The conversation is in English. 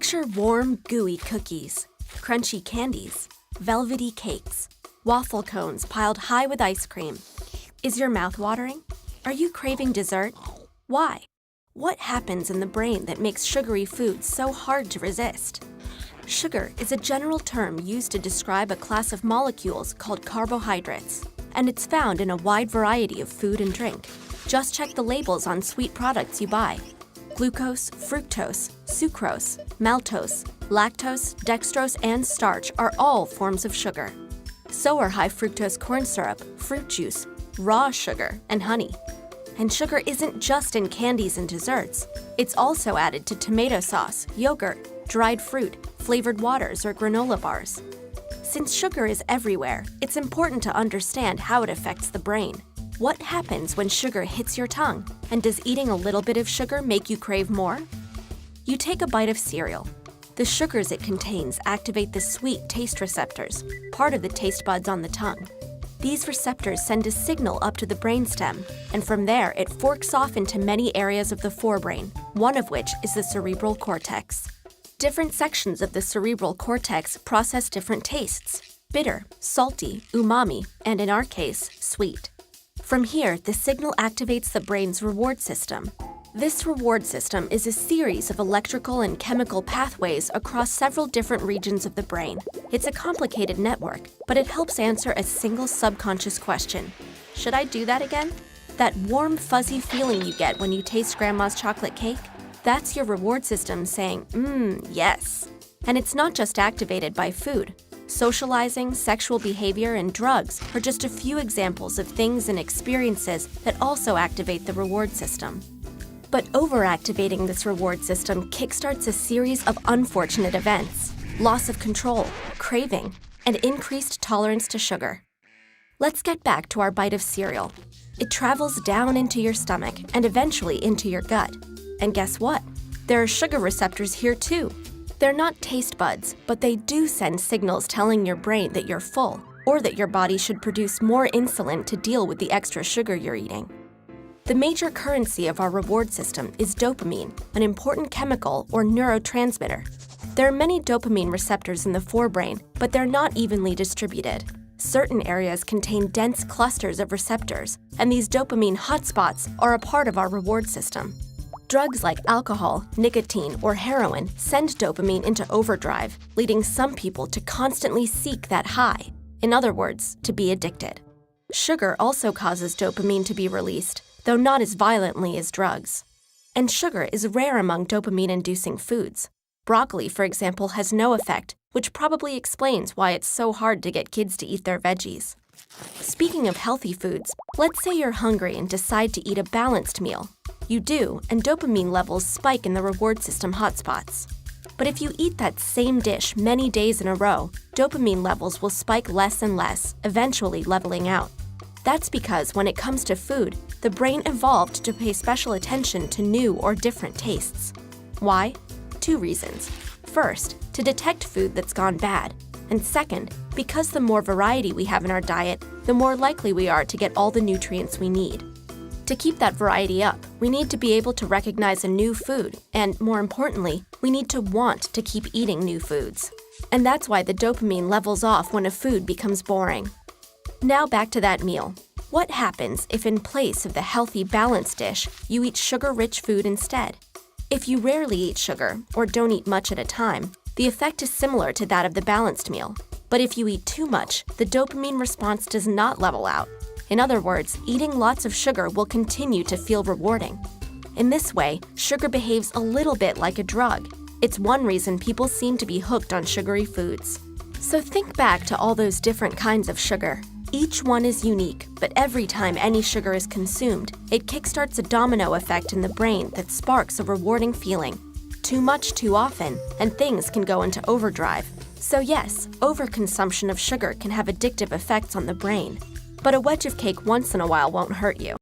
Picture warm, gooey cookies, crunchy candies, velvety cakes, waffle cones piled high with ice cream. Is your mouth watering? Are you craving dessert? Why? What happens in the brain that makes sugary foods so hard to resist? Sugar is a general term used to describe a class of molecules called carbohydrates, and it's found in a wide variety of food and drink. Just check the labels on sweet products you buy. Glucose, fructose, sucrose, maltose, lactose, dextrose, and starch are all forms of sugar. So are high fructose corn syrup, fruit juice, raw sugar, and honey. And sugar isn't just in candies and desserts. It's also added to tomato sauce, yogurt, dried fruit, flavored waters, or granola bars. Since sugar is everywhere, it's important to understand how it affects the brain. What happens when sugar hits your tongue? And does eating a little bit of sugar make you crave more? You take a bite of cereal. The sugars it contains activate the sweet taste receptors, part of the taste buds on the tongue. These receptors send a signal up to the brainstem, and from there it forks off into many areas of the forebrain, one of which is the cerebral cortex. Different sections of the cerebral cortex process different tastes: bitter, salty, umami, and in our case, sweet. From here, the signal activates the brain's reward system. This reward system is a series of electrical and chemical pathways across several different regions of the brain. It's a complicated network, but it helps answer a single subconscious question. Should I do that again? That warm, fuzzy feeling you get when you taste grandma's chocolate cake? That's your reward system saying, yes. And it's not just activated by food. Socializing, sexual behavior, and drugs are just a few examples of things and experiences that also activate the reward system. But overactivating this reward system kickstarts a series of unfortunate events: loss of control, craving, and increased tolerance to sugar. Let's get back to our bite of cereal. It travels down into your stomach and eventually into your gut. And guess what? There are sugar receptors here too. They're not taste buds, but they do send signals telling your brain that you're full, or that your body should produce more insulin to deal with the extra sugar you're eating. The major currency of our reward system is dopamine, an important chemical or neurotransmitter. There are many dopamine receptors in the forebrain, but they're not evenly distributed. Certain areas contain dense clusters of receptors, and these dopamine hotspots are a part of our reward system. Drugs like alcohol, nicotine, or heroin send dopamine into overdrive, leading some people to constantly seek that high. In other words, to be addicted. Sugar also causes dopamine to be released, though not as violently as drugs. And sugar is rare among dopamine-inducing foods. Broccoli, for example, has no effect, which probably explains why it's so hard to get kids to eat their veggies. Speaking of healthy foods, let's say you're hungry and decide to eat a balanced meal. You do, and dopamine levels spike in the reward system hotspots. But if you eat that same dish many days in a row, dopamine levels will spike less and less, eventually leveling out. That's because when it comes to food, the brain evolved to pay special attention to new or different tastes. Why? 2 reasons. First, to detect food that's gone bad. And second, because the more variety we have in our diet, the more likely we are to get all the nutrients we need. To keep that variety up, we need to be able to recognize a new food, and more importantly, we need to want to keep eating new foods. And that's why the dopamine levels off when a food becomes boring. Now back to that meal. What happens if in place of the healthy, balanced dish, you eat sugar-rich food instead? If you rarely eat sugar, or don't eat much at a time, the effect is similar to that of the balanced meal. But if you eat too much, the dopamine response does not level out. In other words, eating lots of sugar will continue to feel rewarding. In this way, sugar behaves a little bit like a drug. It's one reason people seem to be hooked on sugary foods. So think back to all those different kinds of sugar. Each one is unique, but every time any sugar is consumed, it kickstarts a domino effect in the brain that sparks a rewarding feeling. Too much too often, and things can go into overdrive. So yes, overconsumption of sugar can have addictive effects on the brain. But a wedge of cake once in a while won't hurt you.